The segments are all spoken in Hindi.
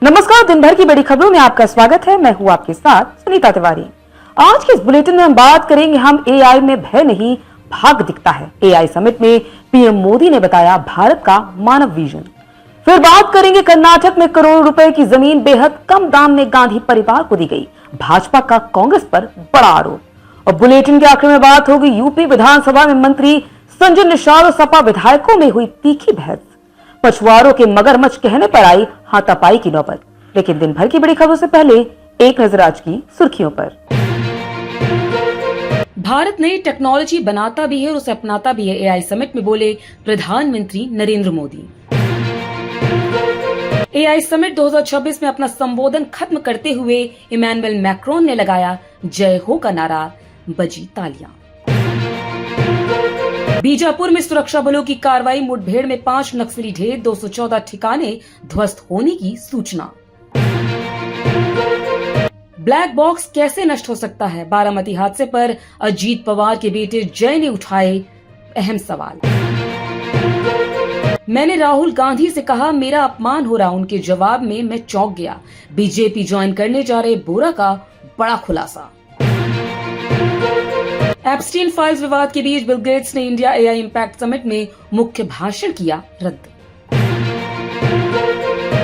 नमस्कार, दिन भर की बड़ी खबरों में आपका स्वागत है। मैं हूं आपके साथ सुनीता तिवारी। आज के इस बुलेटिन में हम बात करेंगे हम एआई में भय नहीं भाग दिखता है। एआई समिट में पीएम मोदी ने बताया भारत का मानव विजन। फिर बात करेंगे कर्नाटक में करोड़ों रुपए की जमीन बेहद कम दाम में गांधी परिवार को दी गई, भाजपा का कांग्रेस पर बड़ा आरोप। और बुलेटिन के आखिर में बात होगी यूपी विधानसभा में मंत्री संजय निषाद और सपा विधायकों में हुई तीखी बहस। पछुआरों के मगरमच्छ कहने पर आई हाथापाई की नौबत। लेकिन दिन भर की बड़ी खबरों से पहले एक नजर आज की सुर्खियों पर। भारत नई टेक्नोलॉजी बनाता भी है और उसे अपनाता भी है, एआई समिट में बोले प्रधानमंत्री नरेंद्र मोदी। एआई समिट 2026 में अपना संबोधन खत्म करते हुए इमैनुअल मैक्रोन ने लगाया जय हो का नारा, बजी तालियां। बीजापुर में सुरक्षा बलों की कार्रवाई, मुठभेड़ में 5 नक्सली ढेर, 214 ठिकाने ध्वस्त होने की सूचना। ब्लैक बॉक्स कैसे नष्ट हो सकता है, बारामती हादसे पर अजीत पवार के बेटे जय ने उठाए अहम सवाल। मैंने राहुल गांधी से कहा मेरा अपमान हो रहा, उनके जवाब में मैं चौंक गया। बीजेपी ज्वाइन करने जा रहे बोरा का बड़ा खुलासा। एप्स्टीन फाइल्स विवाद के बीच बिल गेट्स ने इंडिया एआई इम्पैक्ट समिट में मुख्य भाषण किया रद्द।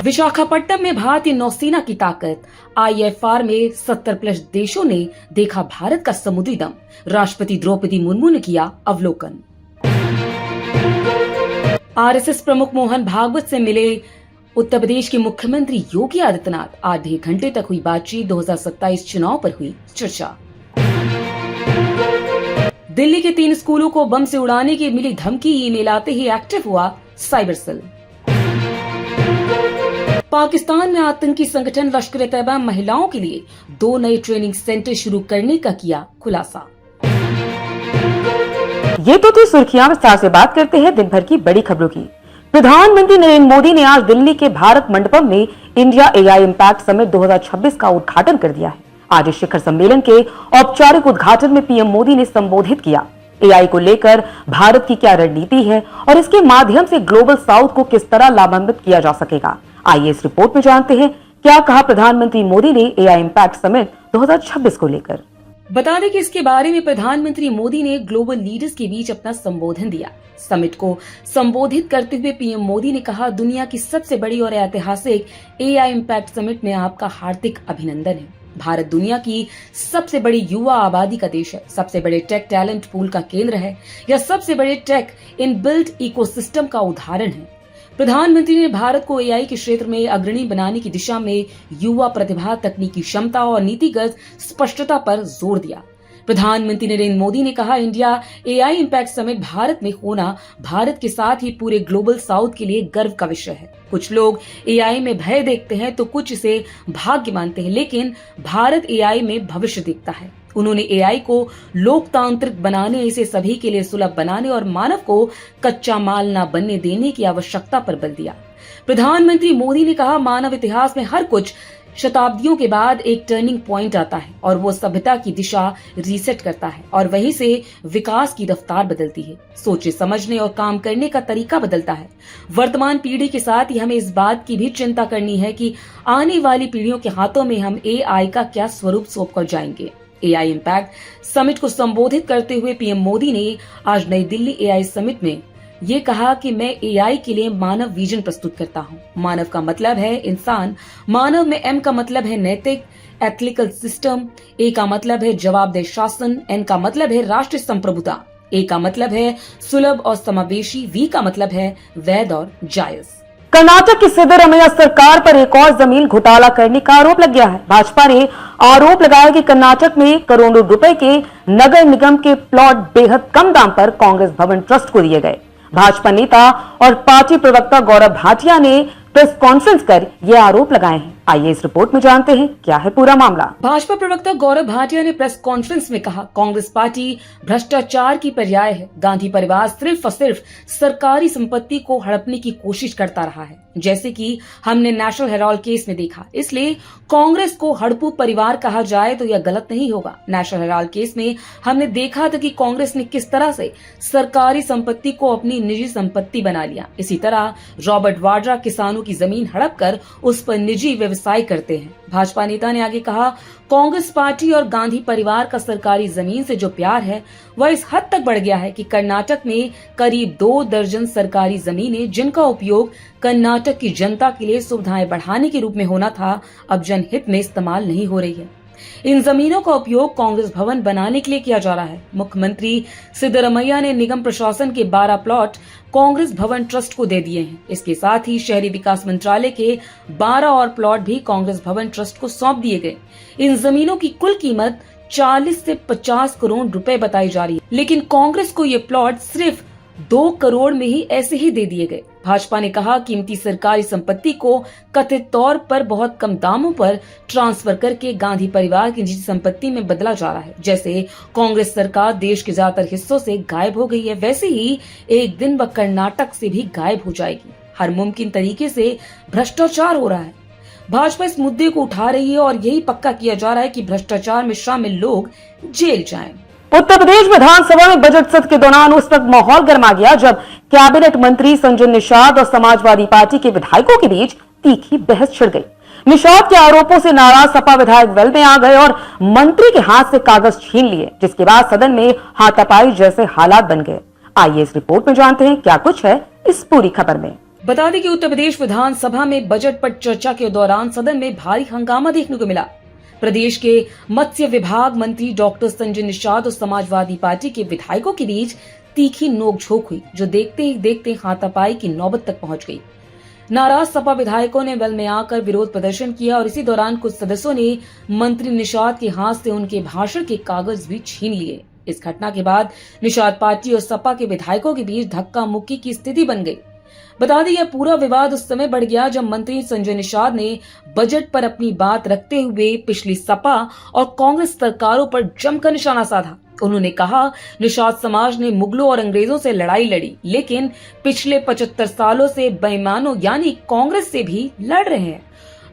विशाखापट्टनम में भारतीय नौसेना की ताकत, आईएफआर में 70+ देशों ने देखा भारत का समुद्री दम, राष्ट्रपति द्रौपदी मुर्मू ने किया अवलोकन। आरएसएस प्रमुख मोहन भागवत से मिले उत्तर प्रदेश के मुख्यमंत्री योगी आदित्यनाथ, आधे घंटे तक हुई बातचीत, 2027 चुनाव पर हुई चर्चा। दिल्ली के 3 स्कूलों को बम से उड़ाने की मिली धमकी, ईमेल आते ही एक्टिव हुआ साइबर सेल। पाकिस्तान में आतंकी संगठन लश्कर-ए-तैयबा महिलाओं के लिए 2 नए ट्रेनिंग सेंटर शुरू करने का किया खुलासा। ये तो थी सुर्खियां। विस्तार से बात करते हैं दिन भर की बड़ी खबरों की। प्रधानमंत्री नरेंद्र मोदी ने आज दिल्ली के भारत मंडपम में इंडिया एआई इम्पैक्ट समिट 2026 का उद्घाटन कर दिया है। आज इस शिखर सम्मेलन के औपचारिक उद्घाटन में पीएम मोदी ने संबोधित किया। एआई को लेकर भारत की क्या रणनीति है और इसके माध्यम से ग्लोबल साउथ को किस तरह लाभान्वित किया जा सकेगा, आइए इस रिपोर्ट में जानते हैं क्या कहा प्रधानमंत्री मोदी ने एआई इम्पैक्ट समिट 2026 को लेकर। बता दें कि इसके बारे में प्रधानमंत्री मोदी ने ग्लोबल लीडर्स के बीच अपना संबोधन दिया। समिट को संबोधित करते हुए पीएम मोदी ने कहा, दुनिया की सबसे बड़ी और ऐतिहासिक एआई इम्पैक्ट समिट में आपका हार्दिक अभिनंदन है। भारत दुनिया की सबसे बड़ी युवा आबादी का देश है, सबसे बड़े टेक टैलेंट पूल का केंद्र है या सबसे बड़े टेक इनबिल्ट इकोसिस्टम का उदाहरण है। प्रधानमंत्री ने भारत को एआई के क्षेत्र में अग्रणी बनाने की दिशा में युवा प्रतिभा, तकनीकी क्षमता और नीतिगत स्पष्टता पर जोर दिया। प्रधानमंत्री नरेंद्र मोदी ने कहा, India AI impact summit Bharat में होना भारत के साथ ही पूरे ग्लोबल साउथ के लिए गर्व का विषय है। कुछ लोग एआई में भय देखते हैं तो कुछ इसे भाग्य मानते हैं, लेकिन भारत एआई में भविष्य देखता है। उन्होंने एआई को लोकतांत्रिक बनाने, इसे सभी के लिए सुलभ बनाने और मानव को कच्चा माल न बनने देने की आवश्यकता पर बल दिया। प्रधानमंत्री मोदी ने कहा, मानव इतिहास में हर कुछ शताब्दियों के बाद एक टर्निंग पॉइंट आता है और वो सभ्यता की दिशा रीसेट करता है और वहीं से विकास की रफ्तार बदलती है, सोचने समझने और काम करने का तरीका बदलता है। वर्तमान पीढ़ी के साथ ही हमें इस बात की भी चिंता करनी है कि आने वाली पीढ़ियों के हाथों में हम एआई का क्या स्वरूप सौंप कर जाएंगे। एआई इम्पैक्ट समिट को संबोधित करते हुए पीएम मोदी ने आज नई दिल्ली एआई समिट में ये कहा कि मैं एआई के लिए मानव विजन प्रस्तुत करता हूँ। मानव का मतलब है इंसान, मानव में एम का मतलब है नैतिक एथिकल सिस्टम, ए का मतलब है जवाबदेह शासन, एन का मतलब है राष्ट्रीय संप्रभुता, ए का मतलब है सुलभ और समावेशी, वी का मतलब है वैध और जायज। कर्नाटक की सिद्धरामैया सरकार पर एक और जमीन घोटाला करने का आरोप लग गया है। भाजपा ने आरोप लगाया कि कर्नाटक में करोड़ों रुपए के नगर निगम के प्लॉट बेहद कम दाम पर कांग्रेस भवन ट्रस्ट को दिए गए। भाजपा नेता और पार्टी प्रवक्ता गौरव भाटिया ने प्रेस कॉन्फ्रेंस कर ये आरोप लगाए हैं। आइए इस रिपोर्ट में जानते हैं क्या है पूरा मामला। भाजपा प्रवक्ता गौरव भाटिया ने प्रेस कॉन्फ्रेंस में कहा, कांग्रेस पार्टी भ्रष्टाचार की पर्याय है। गांधी परिवार सिर्फ और सिर्फ सरकारी संपत्ति को हड़पने की कोशिश करता रहा है, जैसे कि हमने नेशनल हेराल्ड केस में देखा। इसलिए कांग्रेस को हड़पू परिवार कहा जाए तो यह गलत नहीं होगा। नेशनल हेराल्ड केस में हमने देखा था कि कांग्रेस ने किस तरह से सरकारी संपत्ति को अपनी निजी संपत्ति बना लिया। इसी तरह रॉबर्ट वाड्रा किसानों की जमीन हड़प कर उस पर निजी व्यवसाय करते हैं। भाजपा नेता ने आगे कहा, कांग्रेस पार्टी और गांधी परिवार का सरकारी जमीन से जो प्यार है वह इस हद तक बढ़ गया है कि कर्नाटक में करीब 2 दर्जन सरकारी जमीनें, जिनका उपयोग कर्नाटक की जनता के लिए सुविधाएं बढ़ाने के रूप में होना था, अब जनहित में इस्तेमाल नहीं हो रही है। इन जमीनों का उपयोग कांग्रेस भवन बनाने के लिए किया जा रहा है। मुख्यमंत्री सिद्धरमैया ने निगम प्रशासन के 12 प्लॉट कांग्रेस भवन ट्रस्ट को दे दिए हैं। इसके साथ ही शहरी विकास मंत्रालय के 12 और प्लॉट भी कांग्रेस भवन ट्रस्ट को सौंप दिए गए। इन जमीनों की कुल कीमत 40 से 50 करोड़ रुपए बताई जा रही है, लेकिन कांग्रेस को ये प्लॉट सिर्फ 2 करोड़ में ही ऐसे ही दे दिए गए। भाजपा ने कहा, कीमती सरकारी संपत्ति को कथित तौर पर बहुत कम दामों पर ट्रांसफर करके गांधी परिवार की निजी संपत्ति में बदला जा रहा है। जैसे कांग्रेस सरकार देश के ज्यादातर हिस्सों से गायब हो गई है, वैसे ही एक दिन वह कर्नाटक से भी गायब हो जाएगी। हर मुमकिन तरीके से भ्रष्टाचार हो रहा है। भाजपा इस मुद्दे को उठा रही है और यही पक्का किया जा रहा है कि भ्रष्टाचार में शामिल लोग जेल जाएं। उत्तर प्रदेश विधानसभा में बजट सत्र के दौरान उस वक्त माहौल गर्मा गया जब कैबिनेट मंत्री संजय निषाद और समाजवादी पार्टी के विधायकों के बीच तीखी बहस छिड़ गई। निषाद के आरोपों से नाराज सपा विधायक वेल में आ गए और मंत्री के हाथ से कागज छीन लिए, जिसके बाद सदन में हाथापाई जैसे हालात बन गए। आइए इस रिपोर्ट में जानते हैं क्या कुछ है इस पूरी खबर में। बता दें कि उत्तर प्रदेश विधानसभा में बजट पर चर्चा के दौरान सदन में भारी हंगामा देखने को मिला। प्रदेश के मत्स्य विभाग मंत्री डॉक्टर संजय निषाद और समाजवादी पार्टी के विधायकों के बीच तीखी नोकझोंक हुई, जो देखते ही देखते हाथापाई की नौबत तक पहुंच गई। नाराज सपा विधायकों ने वेल में आकर विरोध प्रदर्शन किया और इसी दौरान कुछ सदस्यों ने मंत्री निषाद के हाथ से उनके भाषण के कागज भी छीन लिए। इस घटना के बाद निषाद पार्टी और सपा के विधायकों के बीच धक्का मुक्की की स्थिति बन गई। बता दें, यह पूरा विवाद उस समय बढ़ गया जब मंत्री संजय निषाद ने बजट पर अपनी बात रखते हुए पिछली सपा और कांग्रेस सरकारों पर जमकर निशाना साधा। उन्होंने कहा, निषाद समाज ने मुगलों और अंग्रेजों से लड़ाई लड़ी, लेकिन पिछले 75 सालों से बेईमानों यानी कांग्रेस से भी लड़ रहे हैं।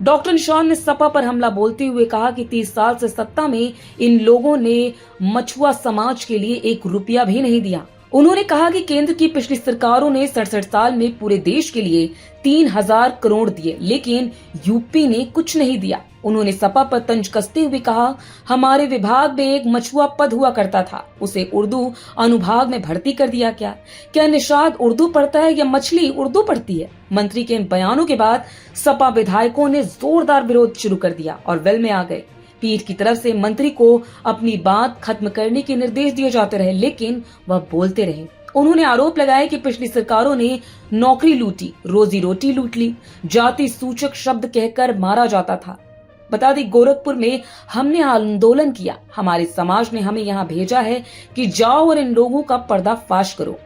डॉक्टर निषाद ने सपा पर हमला बोलते हुए कहा कि 30 साल से सत्ता में इन लोगों ने मछुआ समाज के लिए 1 रुपया भी नहीं दिया। उन्होंने कहा कि केंद्र की पिछली सरकारों ने 67 साल में पूरे देश के लिए 3000 करोड़ दिए, लेकिन यूपी ने कुछ नहीं दिया। उन्होंने सपा पर तंज कसते हुए कहा, हमारे विभाग में एक मछुआ पद हुआ करता था, उसे उर्दू अनुभाग में भर्ती कर दिया क्या? क्या निषाद उर्दू पढ़ता है या मछली उर्दू पढ़ती है? मंत्री के इन बयानों के बाद सपा विधायकों ने जोरदार विरोध शुरू कर दिया और वेल में आ गए। पीठ की तरफ से मंत्री को अपनी बात खत्म करने के निर्देश दिए जाते रहे, लेकिन वह बोलते रहे। उन्होंने आरोप लगाया कि पिछली सरकारों ने नौकरी लूटी, रोजी रोटी लूट ली, जाति सूचक शब्द कहकर मारा जाता था। बता दें, गोरखपुर में हमने आंदोलन किया, हमारे समाज ने हमें यहाँ भेजा है कि जाओ और इन लोगों का पर्दाफाश करो।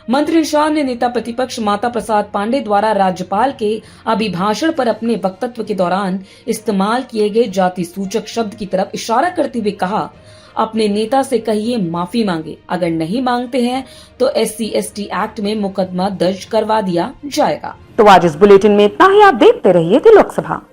मंत्री निषाद ने नेता प्रतिपक्ष माता प्रसाद पांडे द्वारा राज्यपाल के अभिभाषण पर अपने वक्तव्य के दौरान इस्तेमाल किए गए जाति सूचक शब्द की तरफ इशारा करते हुए कहा, अपने नेता से कहिए माफी मांगे, अगर नहीं मांगते हैं तो SC/ST एक्ट में मुकदमा दर्ज करवा दिया जाएगा। तो आज इस बुलेटिन में इतना ही। आप देखते रहिए दी लोकसभा।